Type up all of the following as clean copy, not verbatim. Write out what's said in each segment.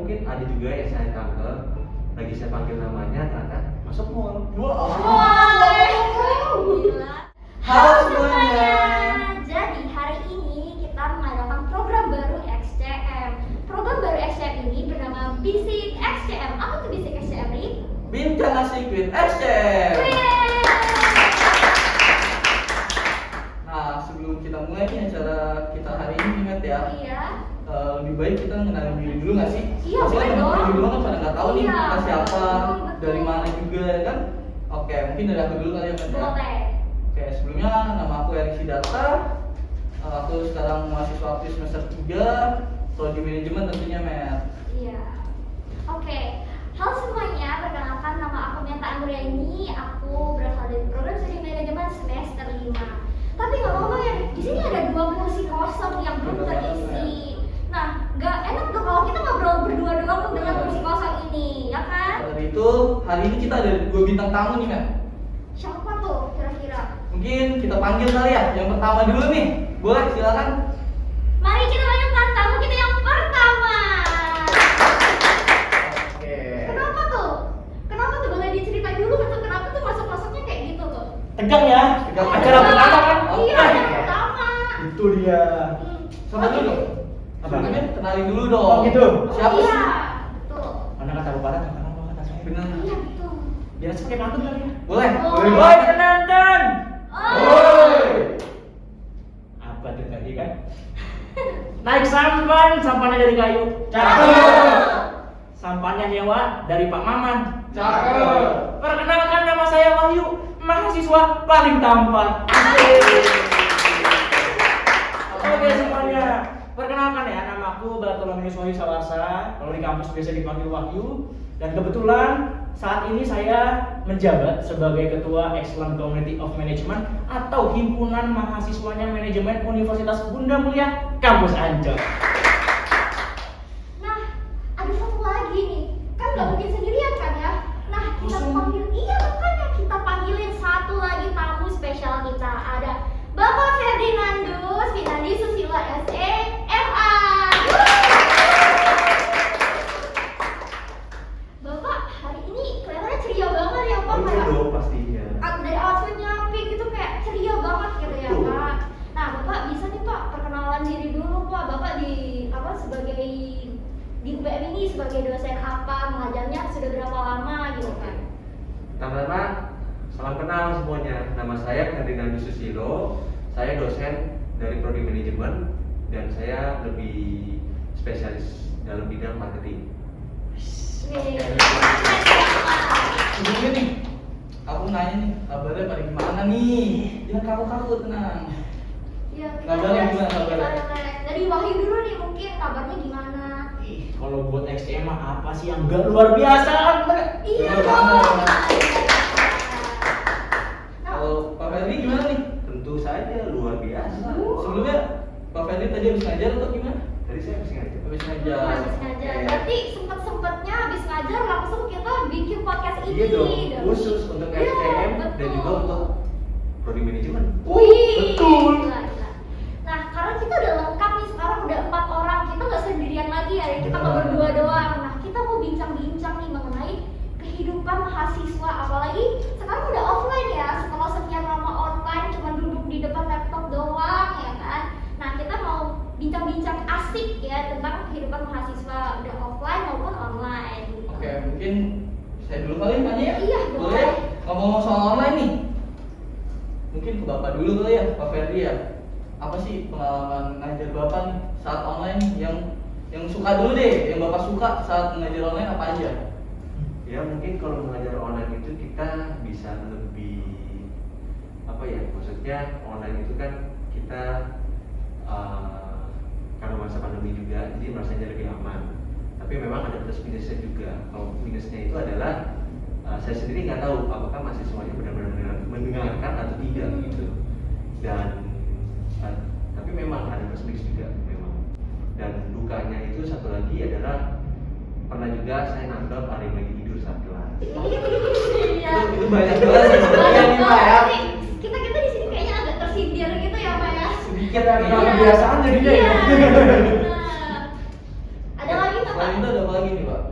mungkin ada juga yang saya tangkap lagi saya panggil namanya ternyata masuk mall. Wow. Gila. Halo semuanya. Jadi hari ini kita mengadakan program baru XCM. Program baru XCM ini bernama Bisik XCM. Apa tuh Bisik XCM, Rik? Bincang asik with XCM. Nah, sebelum kita mulai nih acara kita hari ini, ingat ya. Iya. Lebih baik kita mengenalin diri dulu nggak sih? Iya, Pasti kan boleh dong. teman-teman di rumah kan pada nggak tahu nih Iya, kita siapa, betul. dari mana juga ya kan? Oke, mungkin dari aku dulu kali ya, Mat, ya. Boleh. Oke, sebelumnya nama aku Erik Sidarta. Aku sekarang mahasiswa aktif semester 3, prodi manajemen tentunya, Mer. Iya. Oke. Halo semuanya, perkenalkan nama aku Menta Angguriani. Aku berasal dari program studi manajemen semester 5. Tapi nggak apa-apa ya, di sini ada 2 kursi kosong yang belum terisi. Nah, nggak enak tuh kalau kita ngobrol berdua doang dengan kursi kosong ini, ya kan? Dari itu, hari ini kita ada 2 bintang tamu nih, Mer. Siapa tuh kira-kira? Mungkin kita panggil kali ya, yang pertama dulu nih. Boleh, silakan. Mari kita panggilkan tamu kita yang pertama. Oke. Kenapa tuh? Kenapa tuh? Boleh diceritain dulu betul kenapa tuh masuk-masuknya kayak gitu tuh? Tegang ya, Tegang. acara pertama kan? Iya, Oke. yang pertama. Itu dia. Sama dulu. Apa? Sebelumnya kenalin dulu dong. Oh, gitu. Siapa Iya, sih? betul. Mana kata bapak kata apa kata saya? Benar. Iya, betul. Biar seperti nonton kali ya. Boleh. Boleh. Woi, kita nonton. Woi. Apa tuh tadi kan? Naik sampannya dari kayu. Cakep. Sampannya nyewa dari Pak Maman. Cakep. Perkenalkan nama saya Wahyu, mahasiswa paling tampan. Oke semuanya, perkenalkan ya, nama aku Bartolomeus Wahyu Sawarsa. Kalau di kampus biasa dipanggil Wahyu. Dan kebetulan saat ini saya menjabat sebagai Ketua Excellent Community of Management atau Himpunan Mahasiswanya Manajemen Universitas Bunda Mulia Kampus Ancol. Nah, ada satu lagi nih. Kan nggak mungkin sendirian kan ya? Nah, kita Khusus. panggil, iya makanya kita panggilin satu lagi tamu spesial kita. Ada Bapak Ferdinandus Finandi Susilo SE MA. Bapak, hari ini kelihatannya ceria banget ya Pak. Oh iya dong pastinya. Dari outfitnya Pink itu kayak ceria banget gitu ya Betul. Pak. Nah Bapak bisa nih Pak perkenalan diri dulu Pak. Bapak di apa sebagai di UBM ini sebagai dosen apa, mengajarnya sudah berapa lama gitu kan? Pertama, salam kenal semuanya. Nama saya Ferdinandus Susilo. Saya dosen dari prodi manajemen dan saya lebih spesialis dalam bidang marketing. Yeay. Sebelumnya nih, aku nanya nih, kabarnya pada gimana nih? Jangan kaku-kaku, tenang. Iya, kita Kabarnya relax, gimana kabarnya? kita relax. Dari Wahyu dulu nih mungkin kabarnya gimana? Ih, kalau buat XCM mah apa sih yang gak luar biasa? Iya Bener dong. banget. Nah, Kalau Pak Ferdi gimana nih? Tentu saja luar biasa. Sebelumnya Pak Ferdi tadi habis ngajar atau gimana? Tadi saya habis ngajar. Habis ngajar. habis ngajar. Berarti sempet-sempetnya habis ngajar langsung kita bikin podcast ini. Iya dong, Dan- khusus untuk Iya, SCM dan betul. juga untuk prodi manajemen. Wih, Betul. gila, gila. Nah, karena kita udah lengkap nih sekarang udah 4 orang, kita nggak sendirian lagi ya, kita nggak berdua doang. Nah, kita mau bincang-bincang nih mengenai kehidupan mahasiswa, apalagi sekarang udah offline ya, setelah sekian lama online cuma duduk di depan laptop doang ya kan. Nah, kita mau bincang-bincang asik ya tentang kehidupan mahasiswa udah offline maupun online. Oke, mungkin saya dulu kali nanya ya? Iya, boleh. Ngomong soal online nih, mungkin ke Bapak dulu kali ya, Pak Ferdi ya. Apa sih pengalaman ngajar Bapak nih saat online yang suka dulu deh, yang Bapak suka saat mengajar online apa aja? Ya mungkin kalau mengajar online itu kita bisa lebih apa ya, maksudnya online itu kan kita karena masa pandemi juga jadi rasanya lebih aman, tapi memang ada plus minusnya juga. Kalau minusnya itu adalah saya sendiri nggak tahu apakah mahasiswanya benar-benar mendengarkan atau tidak gitu, dan tapi memang ada plus minus juga memang. Dan dukanya itu satu lagi adalah pernah juga saya nangkep ada yang lagi tidur saat kelas. Iya. Itu banyak banget sih sebenarnya nih Pak ya. Kita di sini kayaknya agak tersindir gitu ya Pak ya. Sedikit ada Iya. kebiasaan jadinya Iya, ya. benar. Ada lagi nggak Pak? Selain itu ada apa lagi lagi nih Pak?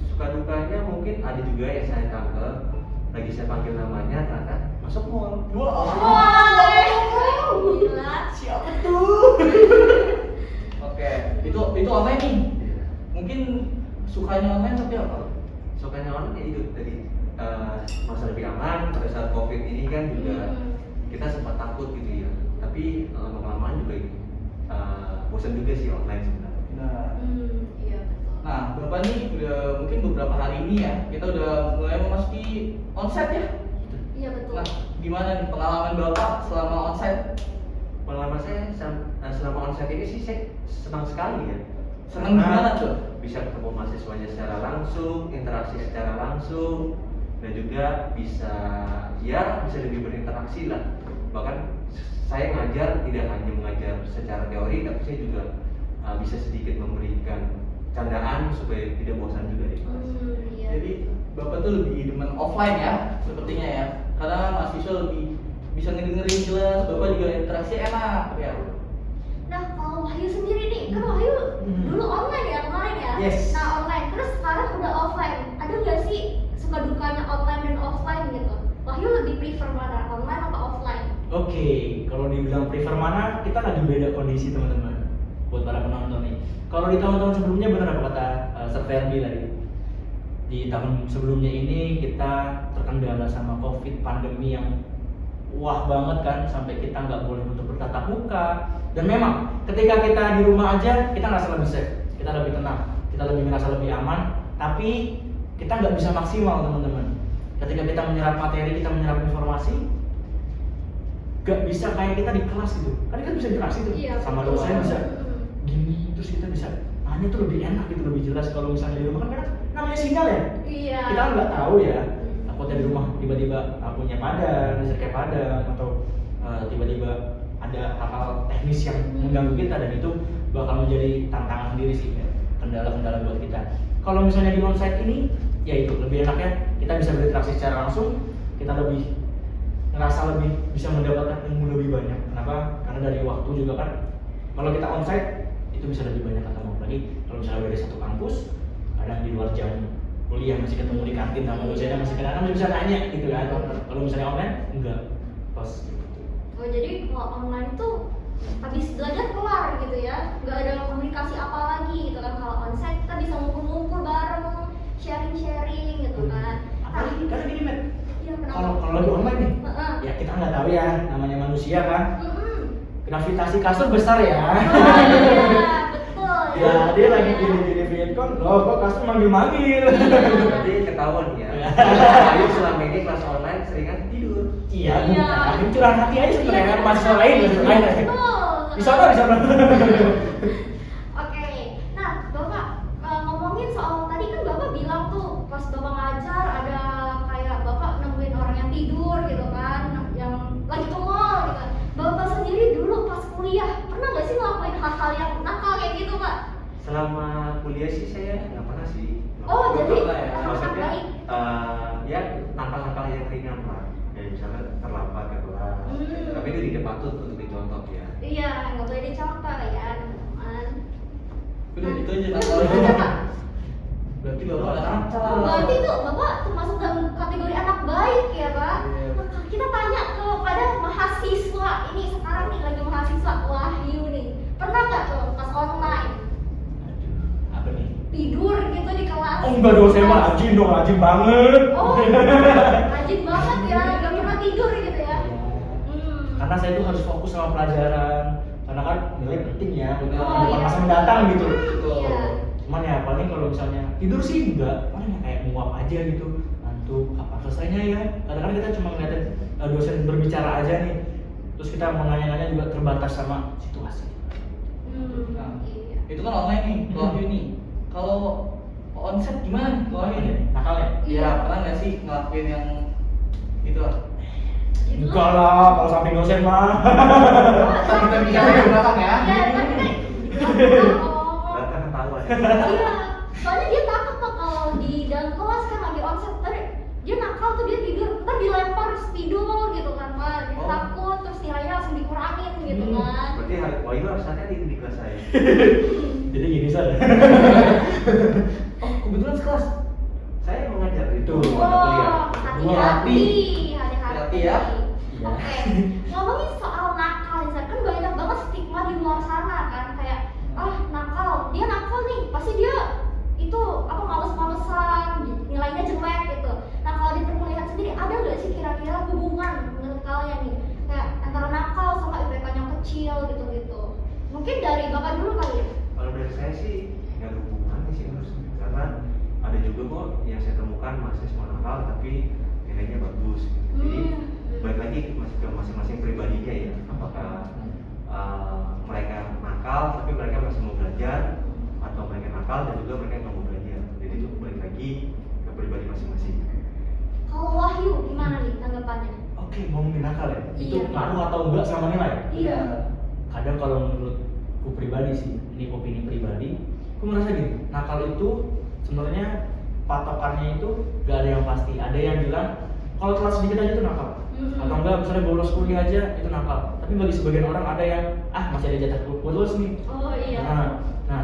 Suka dukanya mungkin ada juga yang saya tangkap lagi saya panggil namanya ternyata masuk mall. Wah, gila. Siapa tuh? Oke, itu online nih. Mungkin sukanya online tapi apa? Sukanya online ya itu tadi masa lebih aman pada saat COVID ini kan juga kita sempat takut gitu ya. Tapi lama-kelamaan juga bosan juga sih online sebenarnya. Nah, Iya betul. nah Bapak nih udah mungkin beberapa hari ini ya kita udah mulai memasuki onsite ya. Iya betul. Nah, gimana nih pengalaman Bapak selama onsite? Pengalaman saya selama onsite ini sih saya senang sekali ya. Senang gimana tuh? Bisa ketemu mahasiswanya secara langsung, interaksi secara langsung, dan juga bisa lebih berinteraksi lah. Bahkan saya ngajar tidak hanya mengajar secara teori, tapi saya juga bisa sedikit memberikan candaan supaya tidak bosan juga di kelas. Iya. Jadi Bapak tuh lebih demen offline ya, sepertinya ya. Karena mahasiswa lebih bisa ngedengerin jelas, Bapak juga interaksi enak ya. Nah, kalau Wahyu sendiri nih, kan Wahyu dulu online ya kemarin ya? Yes. Nah, online, terus sekarang udah offline. Ada nggak sih suka dukanya online dan offline gitu? Wahyu lebih prefer mana, online atau offline? Oke, kalau dibilang prefer mana, kita lagi beda kondisi teman-teman. Buat para penonton nih. Kalau di tahun-tahun sebelumnya benar apa kata Sir Ferdi tadi. Di tahun sebelumnya ini kita terkendala sama COVID pandemi yang wah banget kan, sampai kita nggak boleh untuk bertatap muka. Dan memang ketika kita di rumah aja kita ngerasa lebih safe, kita lebih tenang, kita lebih merasa lebih aman. Tapi kita nggak bisa maksimal teman-teman. Ketika kita menyerap materi, kita menyerap informasi, gak bisa kayak kita di kelas gitu. Kan kita bisa interaksi tuh sama dosen, bisa gini, terus kita bisa nanya tuh lebih enak gitu, lebih jelas. Kalau misalnya di rumah kan karena namanya sinyal ya, Iya. kita kan nggak tahu ya. Takutnya di rumah tiba-tiba lampunya padam, listriknya padam, atau tiba-tiba ada hal-hal teknis yang mengganggu kita, dan itu bakal menjadi tantangan sendiri sih ya, kendala-kendala buat kita. Kalau misalnya di onsite ini, ya itu lebih enaknya kita bisa berinteraksi secara langsung, kita lebih ngerasa lebih bisa mendapatkan ilmu lebih banyak. Kenapa? Karena dari waktu juga kan, kalau kita onsite itu bisa lebih banyak ketemu. Lagi kalau misalnya dari satu kampus, kadang di luar jam kuliah masih ketemu di kantin sama dosennya, masih kadang-kadang masih bisa nanya gitu kan. Kalau misalnya online, enggak pas gitu. Oh, jadi kalau online itu habis belajar kelar gitu ya, nggak ada komunikasi apa lagi gitu kan. Kalau onsite kita bisa ngumpul-ngumpul bareng, sharing-sharing gitu kan. Karena gini Matt, Iya, kenapa? kalau lagi online nih, Heeh. ya kita nggak tahu ya, namanya manusia kan. Mm-mm. Gravitasi kasur besar ya. Oh, iya, betul Ya dia lagi gini-gini Vietcon, loh kok kasur manggil-manggil. Berarti ketahuan ya. Ayo selama ini kelas online seringan tidur. Iya, Iya. bukan. Ini curahan hati aja sebenarnya kan mahasiswa lain, mahasiswa lain. Betul. Di sana. Oke, nah Bapak ngomongin soal tadi kan Bapak bilang tuh pas Bapak ngajar ada kayak Bapak nemuin orang yang tidur gitu kan, yang lagi ke mall gitu. Bapak sendiri dulu pas kuliah pernah nggak sih ngelakuin hal-hal yang nakal kayak gitu Pak? Selama kuliah sih saya nggak pernah sih. Oh, jadi pernah ya? anak Maksudnya baik. ya nakal-nakal yang ringan lah. Ya misalnya terlambat ke kelas. Tapi itu tidak patut untuk dicontoh ya. Iya, nggak boleh dicontoh ya teman-teman. Udah itu aja Udah, nakal. udah, Pak. Berarti Bapak nggak nakal. Berarti itu Bapak termasuk dalam kategori anak baik ya Pak? Iya. Maka kita tanya kepada mahasiswa ini sekarang nih lagi mahasiswa Wahyu nih, pernah nggak tuh pas online Aduh, apa nih? tidur gitu di kelas? Oh enggak dong, saya mah rajin dong, rajin banget. Oh, rajin banget ya, nggak pernah tidur gitu ya? Karena saya tuh harus fokus sama pelajaran, karena kan nilai penting ya untuk Oh, kehidupan iya. masa mendatang gitu. Iya. Cuman ya paling kalau misalnya tidur sih enggak, paling ya kayak nguap aja gitu, ngantuk, kapan selesainya ya. Kadang-kadang kita cuma ngeliatin dosen berbicara aja nih, terus kita mau nanya-nanya juga terbatas sama situasi. Nah, Iya. itu kan online nih, kalau ini. Kalau onsite gimana nih? Kalau ini? Nakal ya? Iya, pernah nggak sih ngelakuin yang gitu lah? Gitu Enggak lah, kalau samping dosen mah. Kan kita bicara di belakang ya. Iya, tapi kan di belakang. Bahkan ketahuan. Iya, soalnya dia takut Pak kalau di dalam kelas kan lagi onset tadi dia nakal tuh dia tidur, ntar dilempar spidol gitu kan Pak. kan, dia Oh. takut terus nilainya langsung dikurangin gitu kan. Berarti Wahyu harus hati-hati di kelas saya. Jadi gini saja. Oh, kebetulan sekelas. Saya mengajar itu Tuh. mata kuliah. Hati-hati, hati-hati Hati-hati ya. Iya. Oke, ngomongin soal nakal nih, Sar. Kan banyak banget stigma di luar sana kan, kayak nakal, dia nakal nih, pasti dia itu apa males-malesan, nilainya jelek gitu. Nah kalau di perkuliahan sendiri ada nggak sih kira-kira hubungan menurut kalian nih, kayak antara nakal sama IPK-nya kecil gitu-gitu? Mungkin dari bapak dulu kali ya. Kalau dari saya sih nggak ada hubungannya sih harus, karena ada juga kok yang saya temukan mahasiswa nakal tapi nilainya bagus. Jadi balik lagi ke masing-masing pribadinya ya, apakah mereka nakal tapi mereka masih mau belajar, atau mereka nakal dan juga mereka nggak mau belajar. Jadi itu balik lagi ke pribadi masing-masing. Kalau Wahyu gimana nih tanggapannya? Oke, ngomongin nakal ya. Itu Iya. ngaruh atau enggak sama nilai? Iya. Kadang kalau menurutku pribadi sih, ini opini pribadi, aku merasa gini, nakal itu sebenarnya patokannya itu gak ada yang pasti. Ada yang bilang kalau telat sedikit aja itu nakal, atau enggak misalnya bolos kuliah aja itu nakal. Tapi bagi sebagian orang ada yang masih ada jatah bolos nih. Oh iya. Nah,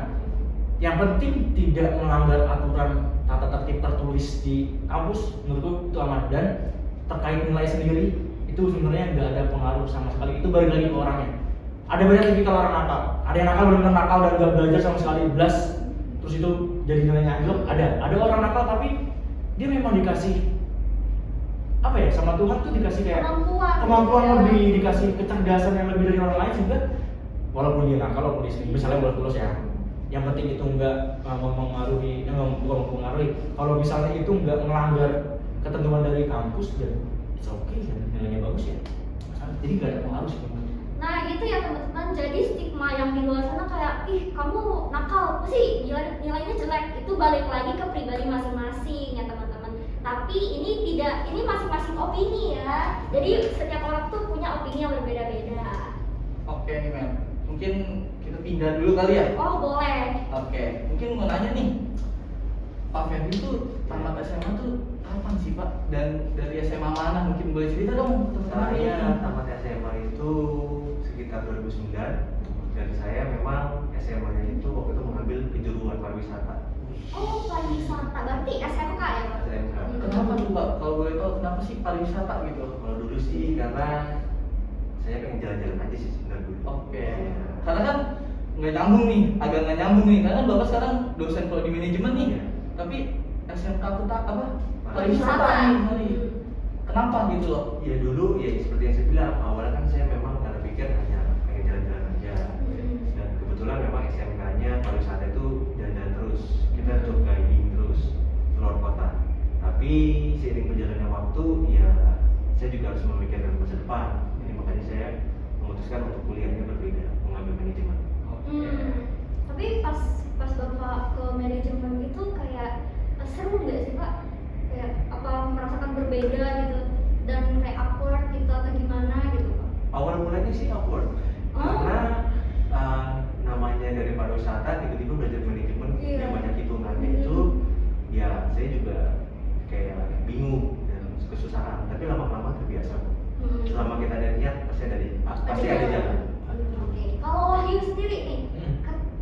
yang penting tidak melanggar aturan tata tertib tertulis di kampus, menurutku itu aman. Dan terkait nilai sendiri itu sebenarnya nggak ada pengaruh sama sekali. Itu balik lagi ke orangnya. Ada banyak tipikal orang nakal. Ada yang nakal benar-benar nakal dan nggak belajar sama sekali, belas. Terus itu jadi nilainya anjlok. Ada orang nakal tapi dia memang dikasih apa ya, sama Tuhan tuh dikasih kayak kemampuan lebih, dikasih kecerdasan yang lebih dari orang lain, sehingga walaupun dia nakal, walaupun dia misalnya bolos ya, yang penting itu nggak mempengaruhi, bukan mempengaruhi, kalau misalnya itu nggak melanggar ketentuan dari kampus, dan it's okay ya, nilainya bagus ya, jadi nggak ada pengaruh sih. Nah gitu ya teman-teman, jadi stigma yang di luar sana kayak ih kamu nakal sih, nilainya jelek, itu balik lagi ke pribadi masing-masing ya teman-teman. Tapi ini tidak, ini masing-masing opini ya, jadi setiap orang tuh punya opini yang berbeda-beda. Oke nih Mel, mungkin kita pindah dulu kali ya. Oh boleh. Oke, mungkin mau nanya nih, Pak Ferdi tuh tamat SMA tuh kapan sih Pak? Dan dari SMA mana? Mungkin boleh cerita dong teman-teman. Saya tamat SMA itu sekitar 2009, dan saya memang SMA-nya itu waktu itu mengambil kejuruan pariwisata. Oh pariwisata, berarti SMK ya Pak? SMK. Kenapa tuh Pak? Kalau boleh tahu kenapa sih pariwisata gitu? Kalau dulu sih karena saya pengen jalan-jalan aja sih sebenarnya dulu. Oke. Iya. Karena kan nggak nyambung nih, agak nggak nyambung nih. Karena kan Bapak sekarang dosen kalau di manajemen nih, Iya. tapi SMK aku tak apa? Pariwisata. Pariwisata nih. Sorry. Kenapa gitu loh? Ya dulu ya seperti yang saya bilang, awalnya kan saya memang karena pikir hanya pengen jalan-jalan aja. Dan kebetulan memang SMK-nya pariwisata itu jalan-jalan terus, kita job guiding terus keluar kota. Tapi seiring berjalannya waktu, ya saya juga harus memikirkan masa depan. Jadi makanya saya memutuskan untuk kuliahnya berbeda, mengambil manajemen. Tapi pas bapak ke manajemen itu kayak seru nggak sih Pak? Kayak apa merasakan berbeda gitu dan kayak awkward gitu atau gimana gitu Pak? Awal mulanya sih awkward, karena namanya dari pariwisata tiba-tiba belajar manajemen yang banyak hitungannya itu, ya saya juga kayak bingung dan kesusahan. Tapi lama-lama terbiasa. Selama kita ada niat pasti ada jalan. Oke. Kalau Wahyu sendiri nih,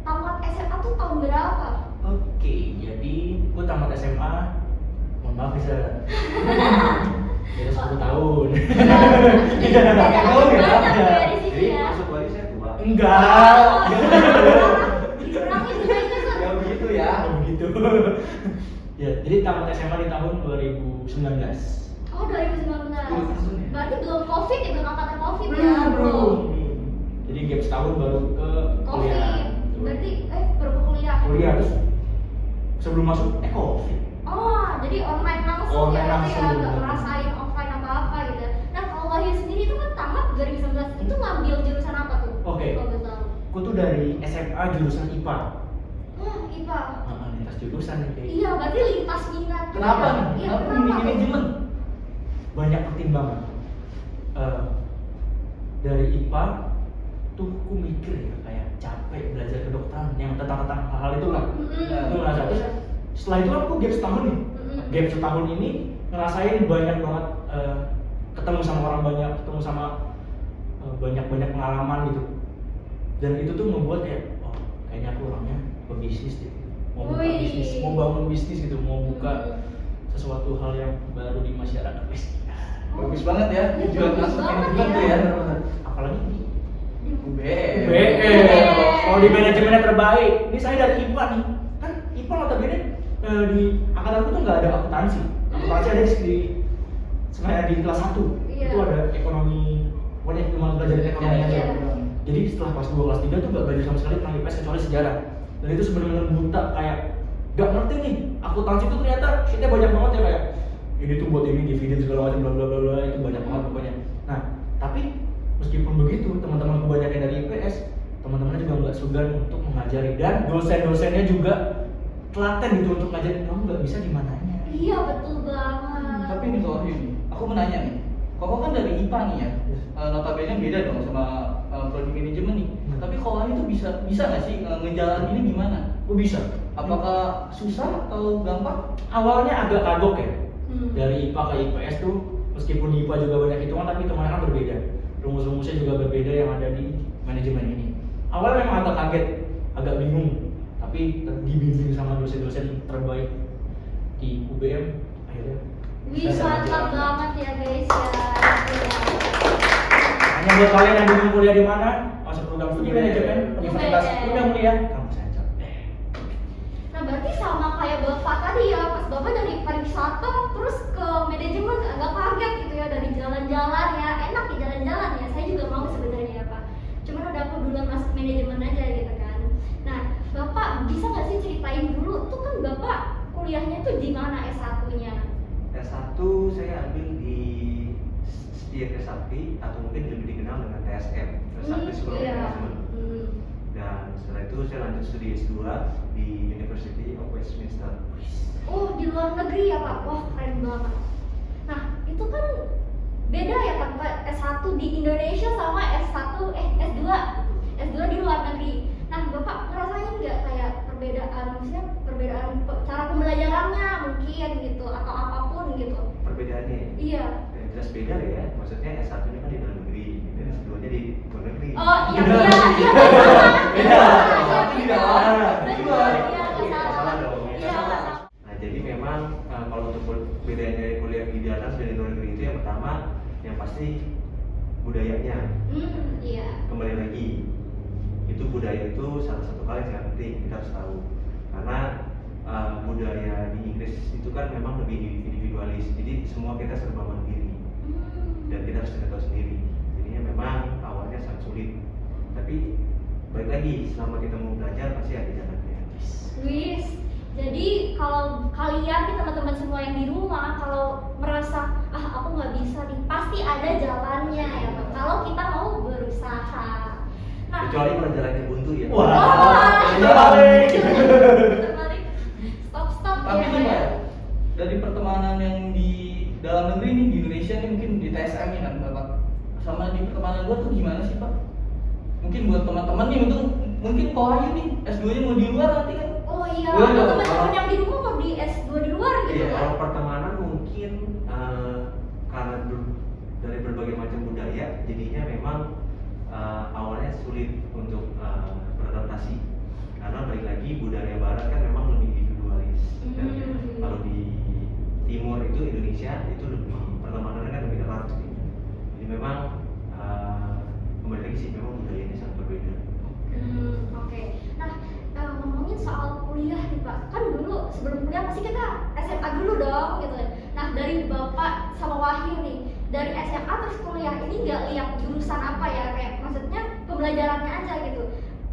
tamat SMA tuh tahun berapa? Oke, jadi gue tamat SMA, mohon maaf bisa beda 10 tahun. Beda tahun ya? banyak ya di sini Jadi ya. masuk wali saya tua. Enggak. Dikurangin juga itu Sar. Ya begitu ya. Begitu. Ya, jadi tamat SMA di tahun 2019. Oh 2019. 10 tahun ya? Berarti belum COVID ya, belum angkatan COVID ya Belum. bro. Jadi gap setahun baru ke kuliah. COVID. Berarti baru ke kuliah. Kuliah terus sebelum masuk COVID. Oh, jadi online langsung Online ya, langsung, ya, nggak bener. ngerasain offline apa-apa gitu. Nah, kalau Wahyu sendiri itu kan tamat 2019, itu ngambil jurusan apa tuh? Oke. Kalau boleh tahu. Aku tuh dari SMA jurusan IPA. IPA. Lintas jurusan nih kayak. Iya, berarti lintas minat. Kenapa nih? Iya, Kenapa kenapa? milih manajemen? Banyak pertimbangan. Dari IPA tuh aku mikir ya kayak capek belajar kedokteran yang tentang hal-hal itulah. Itu ngerasa terus setelah itu kan aku gap setahun nih. Gap setahun ini ngerasain banyak banget ketemu sama orang banyak, ketemu sama banyak pengalaman gitu. Dan itu tuh membuat kayak, oh kayaknya aku orangnya pebisnis deh, mau buka Wih. bisnis, mau bangun bisnis gitu, mau buka sesuatu hal yang baru di masyarakat. Bagus banget ya, Iya, jual bagus masuk banget manajemen tuh ya. ya. Apalagi di UBM. kalau di manajemennya terbaik. Ini saya dari IPA nih, kan IPA notabene di angkatanku tuh nggak ada akuntansi. Akuntansi ada di sebenarnya di kelas 1 Iya. itu ada ekonomi, pokoknya cuma belajar ekonomi Iya, aja. iya. Jadi setelah kelas 2, kelas 3 tuh gak belajar sama sekali tentang IPS kecuali sejarah. Dan itu sebenarnya buta, kayak gak ngerti nih akuntansi itu ternyata shitnya banyak banget ya, kayak ini tuh buat ini dividen segala macam bla bla bla bla, itu banyak banget pokoknya. Nah tapi meskipun begitu teman-teman kebanyakan dari IPS, teman-temannya juga nggak segan untuk mengajari, dan dosen-dosennya juga telaten gitu untuk ngajarin kamu nggak bisa gimananya. Iya betul banget. Tapi ini kok aku mau nanya nih, Koko kan dari IPA nih ya, notabene beda dong sama prodi manajemen nih. Tapi Koko itu bisa nggak sih ngejalaninnya gimana? Oh bisa. Apakah susah atau gampang? Awalnya agak kagok ya. Hmm. Dari IPA ke IPS tuh meskipun di IPA juga banyak hitungan tapi hitungannya kan berbeda, rumus-rumusnya juga berbeda yang ada di manajemen ini. Awalnya memang agak kaget, agak bingung, tapi dibimbing sama dosen-dosen terbaik di UBM akhirnya Wih, bisa mantap jalan. banget ya guys ya. Hanya buat kalian yang bingung kuliah di mana, masuk program studi UBM. manajemen Universitas UBM. Bunda Mulia kampus Ancol. Nah berarti sama kayak Bapak tadi ya, pas Bapak dari pariwisata terus ke manajemen agak kaget gitu ya, dari jalan-jalan ya, enak ya jalan-jalan ya, saya juga mau sebenarnya ya Pak. Cuman udah aku duluan masuk manajemen aja gitu kan. Nah Bapak bisa nggak sih ceritain dulu tuh kan Bapak kuliahnya tuh di mana S1-nya? S1 saya ambil di Setia Trisakti atau mungkin lebih dikenal dengan TSM, Trisakti School of Iya. Management. Hmm. Dan setelah itu saya lanjut studi S2 di University of Westminster. Oh di luar negeri ya Pak, wah keren banget. Nah itu kan beda ya kan Pak, S1 di Indonesia sama S2 di luar negeri. Nah Bapak ngerasain nggak kayak perbedaan, maksudnya perbedaan cara pembelajarannya mungkin gitu atau apapun gitu? Perbedaannya Iya. ya, jelas beda ya, maksudnya S1 nya kan di dalam negeri dan S2 nya di luar negeri. Oh iya Beda. iya iya. Beda. Iya, Di beda. dalam. Betul, iya, Iya, nggak salah dong. Iya, nggak salah. Nah jadi memang kalau untuk bedanya kuliah di dalam dan di luar negeri itu yang pertama yang pasti budayanya. Iya. Kembali lagi itu budaya itu salah satu hal yang sangat penting kita harus tahu, karena budaya di Inggris itu kan memang lebih individualis, jadi semua kita serba mandiri dan kita harus tahu sendiri, jadinya memang awalnya sangat sulit, tapi balik lagi selama kita mau belajar pasti ada jalannya. Wis, jadi kalau kalian nih teman-teman semua yang di rumah kalau merasa aku nggak bisa nih, pasti ada jalannya ya Pak. Kalau kita mau berusaha. Nah, Kecuali kalau jalannya buntu ya. Wah, terbalik. terbalik. Stop Tapi ya, nih Pak ya. Pak, dari pertemanan yang di dalam negeri nih di Indonesia nih mungkin di TSM nih kan Bapak, sama di pertemanan luar tuh gimana sih Pak? Mungkin buat teman-teman nih mungkin Ko Ayu nih S2-nya mau di luar nanti kan? Oh iya, Boleh ada dong, teman-teman kalau- yang di rumah mau di S2 di luar gitu Iya, kan? Kalau pertemanan mungkin karena dari berbagai macam budaya, jadinya memang awalnya sulit untuk beradaptasi, karena balik lagi budaya Barat kan memang lebih individualis. Dan kalau di Timur itu Indonesia itu lebih pertemanannya kan lebih erat gitu. Jadi memang kembali lagi sih memang budayanya sangat berbeda. Oke. Nah, ngomongin soal kuliah nih Pak, kan dulu sebelum kuliah pasti kita SMA dulu dong gitu. Nah dari Bapak sama Wahyu nih, dari SMA terus kuliah ini nggak lihat jurusan apa ya, kayak maksudnya pembelajarannya aja gitu.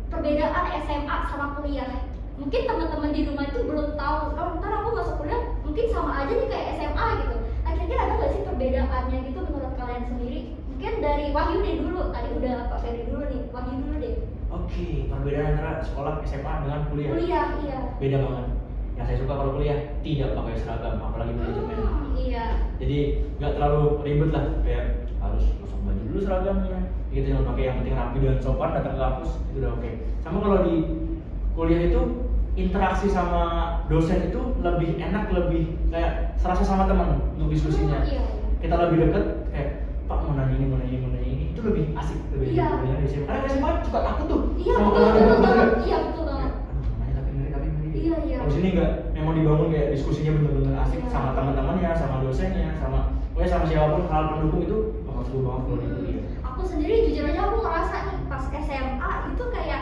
Perbedaan SMA sama kuliah. Mungkin teman-teman di rumah itu belum tahu, kalau ntar aku masuk kuliah mungkin sama aja nih kayak SMA gitu. Nah kira-kira ada nggak sih perbedaannya gitu menurut kalian sendiri? Mungkin dari Wahyu deh dulu, tadi udah Pak Ferry dulu nih, Wahyu dulu deh. Oke, perbedaan antara sekolah SMA dengan kuliah. Kuliah, iya. Beda banget. Yang saya suka kalau kuliah tidak pakai seragam, apalagi manajemen. Iya. Jadi nggak terlalu ribet lah, kayak harus pasang baju dulu seragamnya. Gitu jangan pakai, yang penting rapi dan sopan datang ke kampus itu udah oke. Sama kalau di kuliah itu interaksi sama dosen itu lebih enak, lebih kayak serasa sama teman untuk diskusinya. Iya. Kita lebih deket, kayak Pak mau nanya ini, itu lebih asik, lebih Iya. lebih di SMA. Karena di SMA suka takut tuh. Iya sama betul teman-teman, bener banget. nggak? Iya betul banget. Aduh, nanya tapi ngeri. Iya, iya. Kalau sini enggak, memang dibangun kayak diskusinya bener-bener asik Iya. sama teman-temannya, sama dosennya, pokoknya sama siapapun hal pendukung itu bakal seru banget kalau di kuliah. Aku sendiri jujur aja aku ngerasa nih pas SMA itu kayak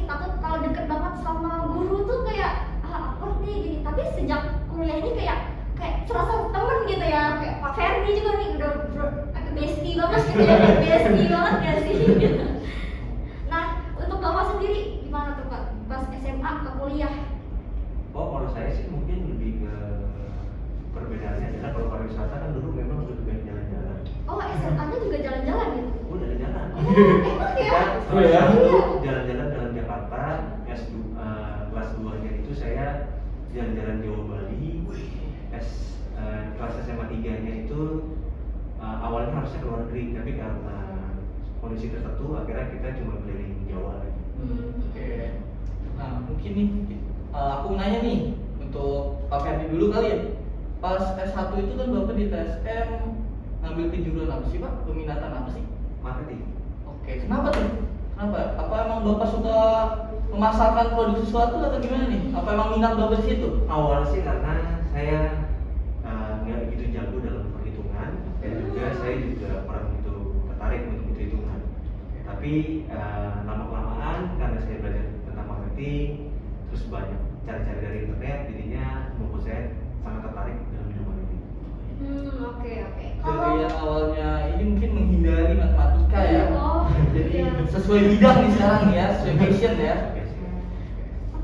takut kalau deket banget sama guru tuh kayak awkward nih gini. Tapi sejak kuliah ini kayak serasa temen gitu ya. Kayak Pak Ferdi juga nih udah bestie banget gitu ya. Bestie banget gak sih? Nah untuk Bapak sendiri gimana tuh Pak pas SMA ke kuliah? Oh, kalau saya sih mungkin lebih ke perbedaannya adalah kalau pariwisata kan dulu memang lebih banyak jalan-jalan. Oh SMA-nya juga jalan-jalan gitu? Oh, jalan-jalan. Oh enak ya? Oh, ya? Iya. Jalan-jalan dalam Jakarta, kelas 2-nya itu saya jalan-jalan Jawa Bali. Kelas SMA 3-nya itu awalnya harusnya ke luar negeri, tapi karena kondisi tertentu akhirnya kita cuma keliling Jawa aja. Oke. Nah mungkin nih aku nanya nih untuk Pak Ferdi dulu kali ya. Pas S1 itu kan Bapak di TSM ngambil kejuruan apa sih Pak? Peminatan apa sih? Marketing. Oke, kenapa tuh? Kenapa? Apa emang Bapak suka memasarkan produk sesuatu atau gimana nih? Apa emang minat Bapak di situ? Awal sih karena saya nggak begitu jago dalam perhitungan, dan juga saya juga kurang begitu tertarik untuk hitung-hitungan. Tapi lama-kelamaan karena saya belajar tentang marketing, terus banyak cari-cari dari internet, jadinya membuat saya sangat tertarik dalam bidang marketing. Oke. Dari yang awalnya ini mungkin menghindari matematika ya. Oh, Jadi iya. sesuai bidang nih sekarang nih ya, sesuai passion ya.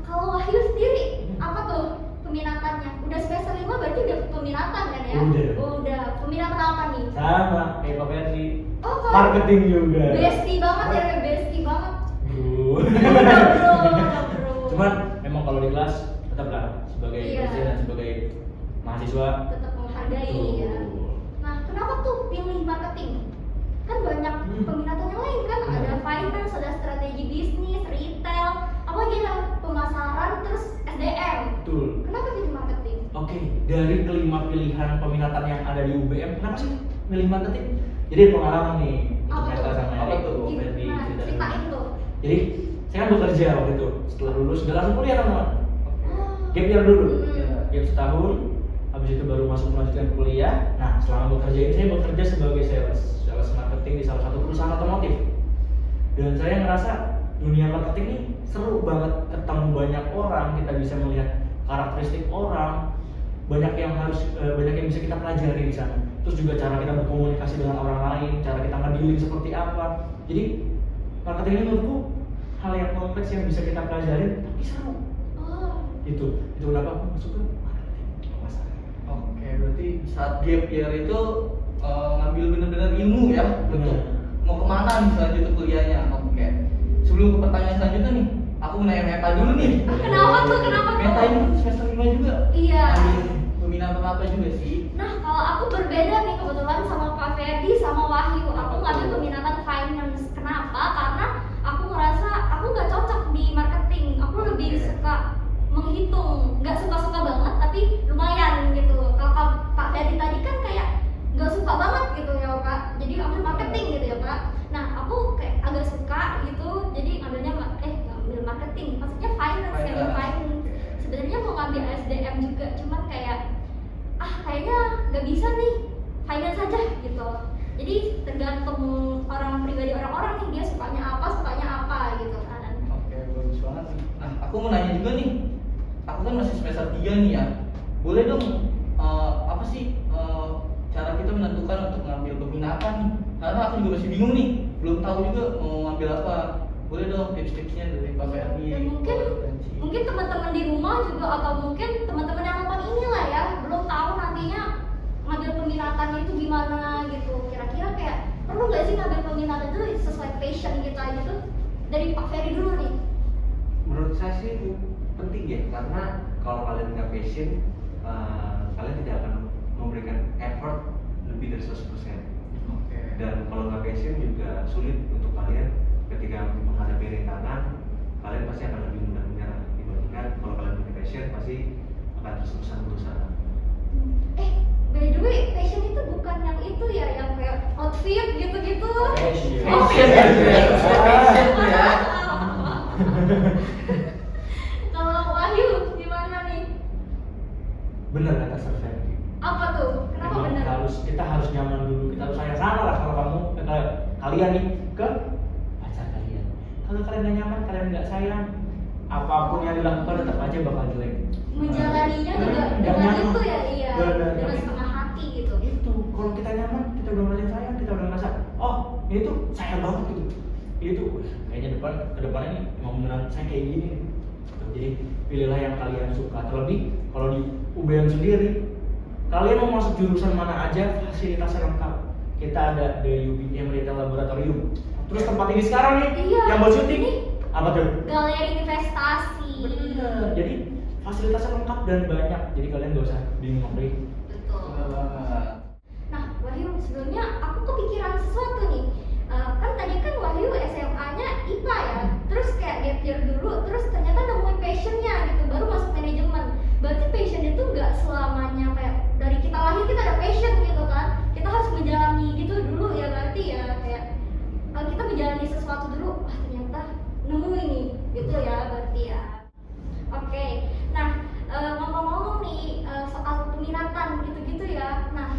Kalau Wahyu sendiri apa tuh peminatannya? Udah semester 5 berarti udah peminatan kan ya? Udah. Udah. Peminatan apa nih? Sama kayak Pak Ferdi. Oh, kalau Marketing juga. bestie banget ya, bestie banget. Bro. Bro. Cuman memang kalau di kelas tetap lah sebagai Iya. dosen dan sebagai mahasiswa Tetap menghargai betul. ya. Nah, kenapa tuh pilih marketing? Kan banyak peminatan yang lain kan, ada finance, ada strategi bisnis, retail, apalagi ada pemasaran, terus SDM. Betul. Kenapa pilih marketing? Oke, dari kelima pilihan peminatan yang ada di UBM, kenapa sih milih marketing? Jadi pengalaman nih, Apa Meta tuh? sama Apa Erik, tuh? Ferdi Nah, cerita ceritain dulu. tuh. Jadi saya kan bekerja waktu itu, setelah lulus udah langsung kuliah teman-teman. Oh. Gap year dulu, Hmm. gap setahun, habis itu baru masuk melanjutkan kuliah. Nah, selama bekerja ini saya bekerja sebagai sales marketing di salah satu perusahaan otomotif. Dan saya ngerasa dunia marketing ini seru banget, ketemu banyak orang, kita bisa melihat karakteristik orang, banyak yang bisa kita pelajari di sana. Terus juga cara kita berkomunikasi dengan orang lain, cara kita ngedealing seperti apa. Jadi marketing ini menurutku hal yang kompleks yang bisa kita pelajari tapi seru. Oh. Itu kenapa aku masuk ke marketing pemasaran. Oke, berarti saat gap year itu ngambil bener-bener ilmu ya untuk mau kemana nih selanjutnya kuliahnya. Oke. Sebelum ke pertanyaan selanjutnya nih, aku mau nanya Meta dulu nih. Kenapa tuh? Kenapa tuh? Meta ini kan semester 5 juga. Iya. Ambil peminatan apa juga sih? Nah, kalau aku berbeda nih kebetulan sama Kak Ferdi sama Wahyu. Aku ngambil peminatan finance. Kenapa? Karena aku ngerasa aku nggak cocok di marketing. Aku lebih suka menghitung. Nggak suka-suka banget, tapi lumayan gitu. Kalau Pak Ferdi tadi kan kayak nggak suka banget gitu ya Pak. Jadi ambil marketing gitu ya Pak. Nah, aku kayak agak suka gitu. Jadi ngambil marketing. Maksudnya finance, ngambil finance. Sebenarnya mau ngambil SDM juga, cuman kayak kayaknya nggak bisa nih, finance aja gitu. Jadi tergantung orang pribadi orang-orang nih, dia sukanya apa gitu kan. Oke, bagus banget sih. Nah, aku mau nanya juga nih. Aku kan masih semester 3 nih ya. Boleh dong apa sih cara kita menentukan untuk ngambil peminatan nih? Karena aku juga masih bingung nih, belum tahu juga mau ngambil apa. Boleh dong tips-tipsnya dari Pak Ferdi. Dan mungkin teman-teman di rumah juga atau mungkin teman-teman yang nonton ini lah ya belum tahu nantinya ngambil peminatannya itu gimana gitu. Kira-kira kayak perlu nggak sih ngambil peminatan itu sesuai passion kita gitu? Dari Pak Ferry dulu nih. Menurut saya sih penting ya, karena kalau kalian nggak passion, kalian tidak akan memberikan effort lebih dari 100%. Oke. Dan kalau nggak passion juga sulit untuk kalian ketika menghadapi rintangan, kalian pasti akan lebih mudah menyerah dibandingkan kalau kalian punya passion pasti akan terus-terusan berusaha. By the way, passion itu bukan yang itu ya, yang kayak outfit gitu-gitu. Fashion. Fashion ya. Kalau Wahyu gimana nih? Bener kata Sir Ferdi. Apa tuh? Kenapa Memang bener? kita harus nyaman dulu, kita harus sayang sama lah kalau kamu kalian nih ke pacar kalian. Kalau kalian gak nyaman, kalian nggak sayang, apapun yang dilakukan tetap aja bakal jelek. Menjalaninya juga Nggak dengan nyaman. itu ya, iya. Bener. Dengan setengah hati gitu. Itu kalau kita nyaman, kita udah ngerasain sayang, kita udah ngerasa oh ini tuh sayang banget gitu. Itu kayaknya kedepannya nih mau beneran saya kayak gini nih. Jadi pilihlah yang kalian suka. Terlebih kalau di UBM sendiri, kalian mau masuk jurusan mana aja fasilitasnya lengkap. Kita ada DUB yang Retail Laboratorium. Terus tempat ini sekarang nih Iya. yang buat syuting Ini apa tuh? galeri investasi. Bener. Jadi fasilitasnya lengkap dan banyak. Jadi kalian gak usah bingung deh. Betul. Bener banget. Nah, Wahyu, sebelumnya aku kepikiran sesuatu nih. Kan tadi kan Wahyu SMA-nya IPA ya. Terus kayak gap year dulu, terus ternyata nemuin passionnya gitu, baru masuk manajemen. Berarti passion itu nggak selamanya kayak dari kita lahir kita ada passion gitu kan. Kita harus menjalani gitu dulu ya, berarti ya kayak kita menjalani sesuatu dulu, wah ternyata nemu ini gitu ya, berarti ya. Oke, nah ngomong-ngomong nih soal peminatan gitu-gitu ya. Nah,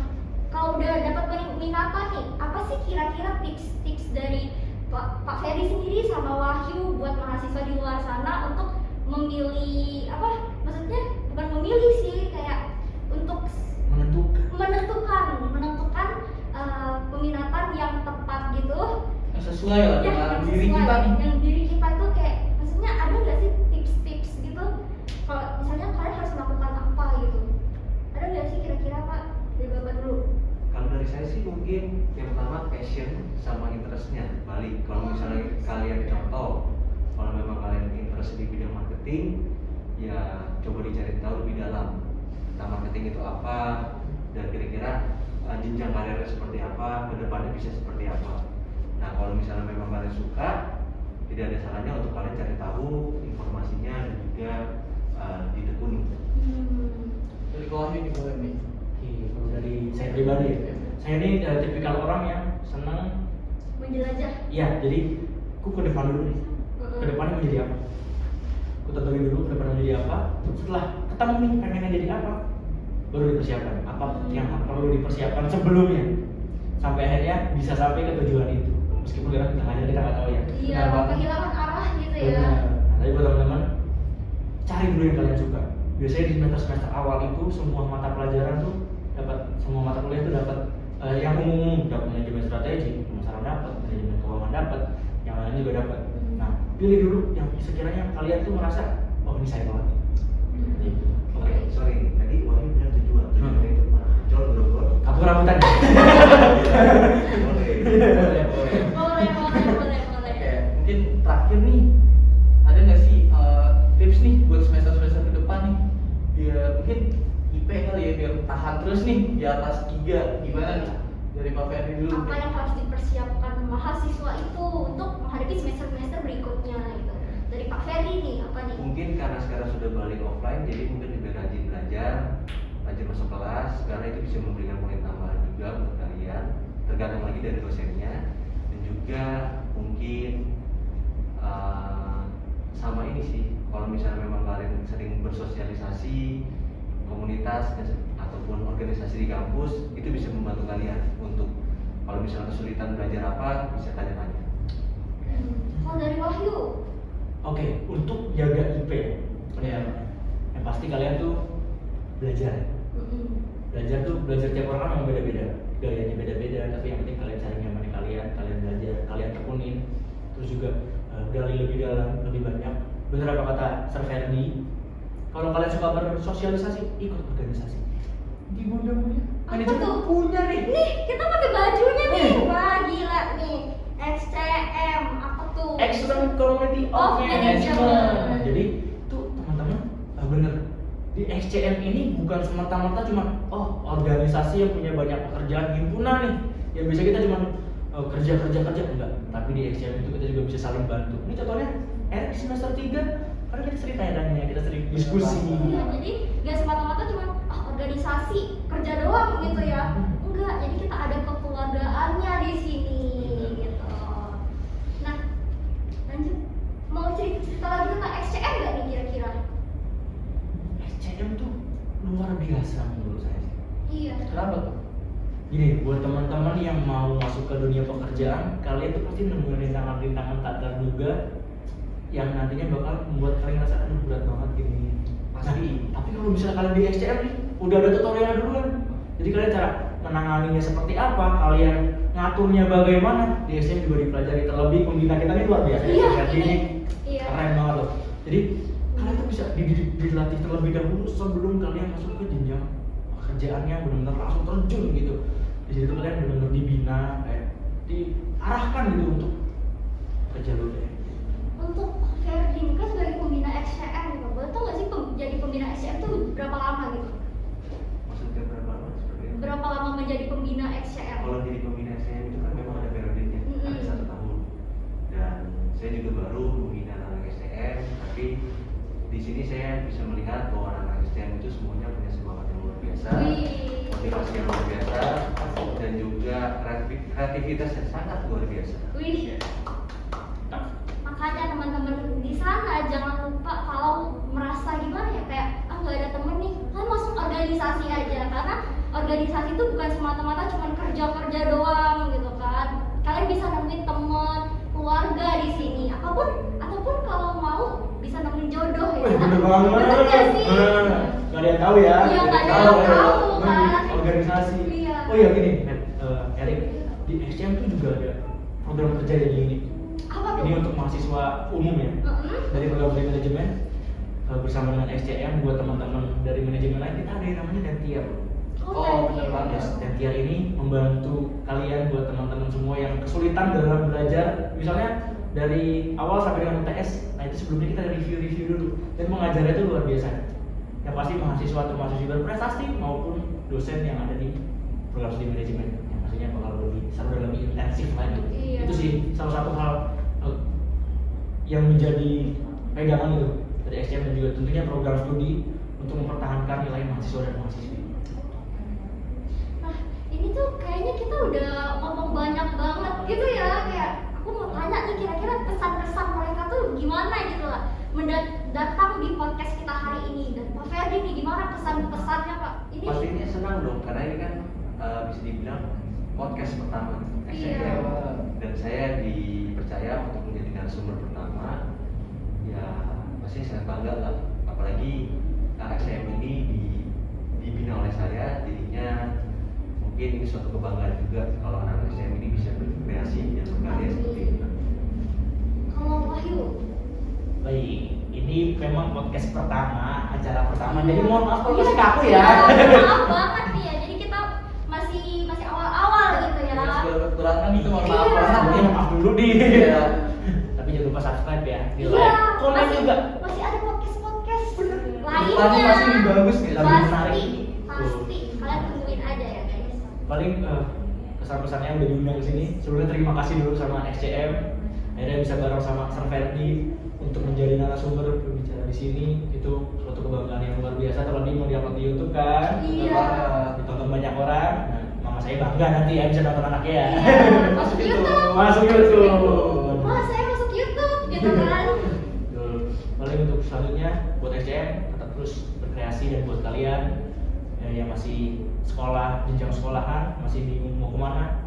kalau udah dapat peminatan nih, apa sih kira-kira tips-tips dari Pak Ferry sendiri sama Wahyu buat mahasiswa di luar sana untuk memilih apa? Maksudnya bukan memilih sih, kayak untuk menentukan peminatan yang tepat gitu. Yang sesuai lah Ya, dengan yang diri sesuai. kita nih. Yang diri kita tuh kayak, maksudnya ada nggak sih tips-tips gitu? Kalau misalnya kalian harus melakukan apa gitu, ada nggak sih kira-kira Pak? Dari Bapak dulu. Kalau dari saya sih mungkin yang pertama passion sama interestnya balik. Kalau misalnya kalian contoh, kalau memang kalian interest di bidang marketing, ya coba dicari tahu lebih dalam tentang marketing itu apa dan kira-kira jenjang karirnya seperti apa, kedepannya bisa seperti apa. Nah kalau misalnya memang kalian suka, tidak ada salahnya untuk kalian cari tahu informasinya dan juga ditekuni. Dari Wahyu nih boleh nih. Oke, kalau dari saya pribadi, saya ini tipikal orang yang senang. Menjelajah. Iya, jadi aku ke depan dulu nih. Ke depannya mau jadi apa? Aku tentuin dulu ke depannya jadi apa. Setelah ketemu nih pengennya jadi apa, baru dipersiapkan. Apa yang perlu dipersiapkan sebelumnya sampai akhirnya bisa sampai ke tujuan itu. Meskipun kita tengahnya kita nggak tahu ya. Iya, Benar banget. kehilangan arah gitu ya. Benar. Nah, tapi buat teman-teman, cari dulu yang kalian suka. Biasanya di semester awal itu semua mata pelajaran tuh dapat, semua mata kuliah tuh dapat yang umum, dapat manajemen strategi, pemasaran dapat, manajemen keuangan dapat, yang lain juga dapat. Nah, pilih dulu yang sekiranya kalian tuh merasa, oh ini saya banget. Gitu. Oke, sorry, tadi Wahyu bilang tujuannya itu mana? Jol, bro. Kamu rambutan. Boleh. Boleh. Oke, mungkin terakhir nih, ada nggak sih tips nih buat semester-semester ke depan nih, biar mungkin IP kali ya, biar tahan terus nih di atas 3. Gimana nih dari Pak Ferry dulu? Apa yang harus dipersiapkan mahasiswa itu untuk menghadapi semester-semester berikutnya gitu? Dari Pak Ferry nih, apa nih? Mungkin karena sekarang sudah balik offline, jadi mungkin lebih rajin belajar, rajin masuk kelas, karena itu bisa memberikan poin tambahan juga buat kalian, tergantung lagi dari dosennya, dan juga mungkin sama ini sih, kalau misalnya memang kalian sering bersosialisasi, komunitas ataupun organisasi di kampus, itu bisa membantu kalian untuk kalau misalnya kesulitan belajar apa, bisa tanya-tanya. Kalau dari Wahyu, Oke, untuk jaga IP ya, yang pasti kalian tuh belajar. Belajar tiap orang kan memang beda-beda, gayanya beda-beda, tapi yang penting kalian cari nyamannya kalian belajar, kalian tekunin, terus juga gali lebih dalam, lebih banyak. Bener apa kata Sir Ferdi, kalau kalian suka bersosialisasi, ikut organisasi. Di muda-muda, apa tuh? punya nih. Nih, kita pakai bajunya nih. Wah, gila nih. XCM, apa tuh? Excellent Community Of of Management. Management. Jadi tuh teman-teman bener, di XCM ini bukan semata-mata cuma organisasi yang punya banyak pekerjaan himpunan nih yang bisa kita cuma kerja enggak, tapi di XCM itu kita juga bisa saling bantu. Ini contohnya di semester 3 karena kita sering tanya-tanya, kita sering diskusi. Iya, jadi nggak semata-mata cuma organisasi kerja doang gitu ya. Enggak, jadi kita ada kekeluargaan kebanggaannya di sini gitu. Nah, lanjut. Mau cerita lagi tentang SCM nggak nih kira-kira? SCM tuh luar biasa menurut saya. Iya. Kenapa tuh? Gini, buat teman-teman yang mau masuk ke dunia pekerjaan, kalian tuh pasti nemuin rintangan-rintangan tak terduga yang nantinya bakal membuat kalian ngerasa aduh berat banget gini. Pasti. Tapi kalau misalnya kalian di SCM nih, udah ada tutorialnya duluan. Jadi kalian cara menanganinya seperti apa, kalian ngaturnya bagaimana, di SCM juga dipelajari. Terlebih pembina kita ini luar biasa. Iya, Jadi ini iya. keren banget loh. Jadi kalian tuh bisa dilatih terlebih dahulu sebelum kalian masuk ke jenjang pekerjaannya, benar-benar langsung terjun gitu. Di situ kalian benar-benar dibina, kayak diarahkan gitu untuk ke jalurnya. Untuk Ferdin kan sebagai pembina SCM gitu, boleh tau nggak sih jadi pembina SCM tuh berapa lama gitu? Maksudnya berapa lama seperti itu? Berapa lama menjadi pembina SCM? Kalau jadi pembina SCM itu kan memang ada periodenya, ada 1 tahun. Dan saya juga baru membina anak SCM, tapi di sini saya bisa melihat bahwa anak SCM itu semuanya punya semangat yang luar biasa, Wih. motivasi yang luar biasa, dan juga kreativitas yang sangat luar biasa. Wih. Makanya teman-teman di sana jangan lupa kalau merasa gimana ya kayak nggak ada temen nih, kan masuk organisasi aja, karena organisasi itu bukan semata-mata cuma kerja doang gitu kan. Kalian bisa nemuin teman, keluarga di sini, ataupun kalau mau bisa nemuin jodoh ya. Wih, bener banget. Bener nggak sih? Nggak ada yang tahu ya. Iya, nggak ada yang tahu kan. Organisasi. Iya. Oh iya gini, Erik, di SCM tuh juga ada program kerja yang ini. Apa tuh? Ini untuk mahasiswa umum ya. Dari program studi manajemen bersama dengan SCM buat teman-teman dari manajemen lain kita ada yang namanya Tentiar. Oh, bener banget. Tentiar ini membantu kalian buat teman-teman semua yang kesulitan dalam belajar, misalnya dari awal sampai dengan UTS. Nah itu sebelumnya kita review dulu dan mengajarnya itu luar biasa. Yang pasti mahasiswa atau mahasiswa berprestasi maupun dosen yang ada di program studi manajemen yang pastinya bakal lebih seru dan lebih intensif lagi. Iya. Itu sih salah satu hal yang menjadi pegangan gitu dari SCM dan juga tentunya program studi untuk mempertahankan nilai mahasiswa dan mahasiswi. Nah, ini tuh kayaknya kita udah ngomong banyak banget gitu ya. Kayak aku mau tanya nih kira-kira pesan-pesan mereka tuh gimana gitu lah datang di podcast kita hari ini. Dan Pak Ferdi nih gimana pesan-pesannya Pak? Ini Pastinya senang dong, karena ini kan bisa dibilang podcast pertama SCM. Iya. Dan saya dipercaya untuk menjadi narasumber pertama. Ya pasti sangat bangga lah, apalagi SCM ini dibina oleh saya, jadinya mungkin ini suatu kebanggaan juga kalau anak SCM ini bisa berkreasi dan berkarya seperti ini. kalau Wahyu, Baik, ini memang podcast pertama, acara pertama. Jadi mohon maaf kalau masih kaku ya. Maaf banget nih ya. Jadi kita masih awal-awal gitu ya. Ya, segala kekurangan itu mohon Iya. maaf banget Iya, nih. maaf dulu di. Iya. Tapi jangan lupa subscribe ya, di Iya, like, komen juga. masih ada podcast lainnya. Depannya pasti lebih bagus nih, lebih menarik. Pasti. Kalian tungguin aja ya guys. Paling kesan-pesannya udah diundang ke sini. Sebelumnya terima kasih dulu sama SCM. Akhirnya bisa bareng sama Sir Ferdi untuk menjadi narasumber berbicara di sini. Itu suatu kebanggaan yang luar biasa. Terlebih mau diupload di YouTube kan, Iya. ditonton banyak orang. Nah, mama saya bangga nanti ya bisa nonton anaknya ya. Iya. Masuk YouTube. YouTube. Masuk YouTube. Wah, saya masuk YouTube gitu kan. Betul. Paling untuk selanjutnya buat SCM tetap terus berkreasi, dan buat kalian yang masih sekolah, jenjang sekolahan, masih bingung mau kemana,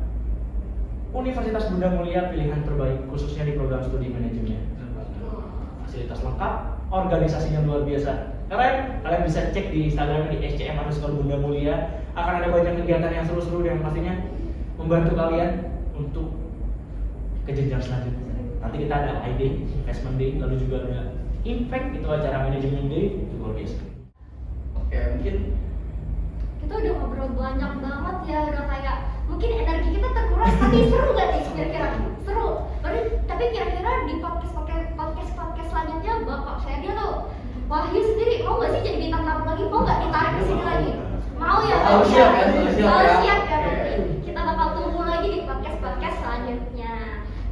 Universitas Bunda Mulia pilihan terbaik khususnya di program studi manajemen. Fasilitas lengkap, organisasinya luar biasa. Keren, kalian bisa cek di Instagram di SCM_Bunda Mulia. Akan ada banyak kegiatan yang seru-seru yang pastinya membantu kalian untuk ke jenjang selanjutnya. Nanti kita ada ID, Investment Day, lalu juga ada Impact, itu acara manajemen day, itu luar biasa. Oke, mungkin Kita udah ngobrol banyak banget ya, udah kayak mungkin energi kita terkuras, tapi seru gak nih kira-kira? Seru. Tapi kira-kira di podcast selanjutnya Bapak Ferdi atau Wahyu sendiri mau gak sih jadi bintang tamu lagi? Mau gak ditarik ke sini lagi? Mau ya? Mau, Pak? siap ya, siap Mau, ya. siap ya Oke. nanti. Kita bakal tunggu lagi di podcast selanjutnya.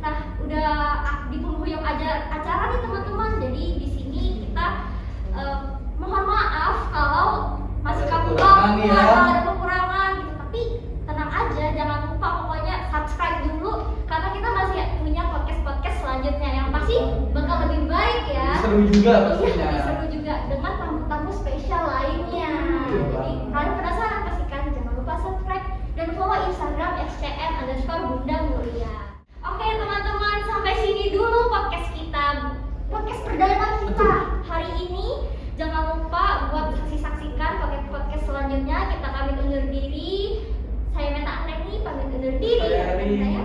Nah, udah di penghujung acara nih teman-teman. Jadi di sini kita mohon maaf kalau masih Ada kaku kekurangan ya. ada kekurangan gitu. Tapi tenang aja, jangan lupa pokoknya seru juga Iya, pastinya. lebih seru juga dengan tamu-tamu spesial lainnya. Jadi kalian penasaran pasti kan? Jangan lupa subscribe dan follow Instagram @bunda mulia. Oke teman-teman, sampai sini dulu podcast kita, podcast perdana kita hari ini. Jangan lupa buat saksikan podcast selanjutnya. Kita pamit undur diri. Saya Meta Aneni pamit undur diri. Saya Ari. Saya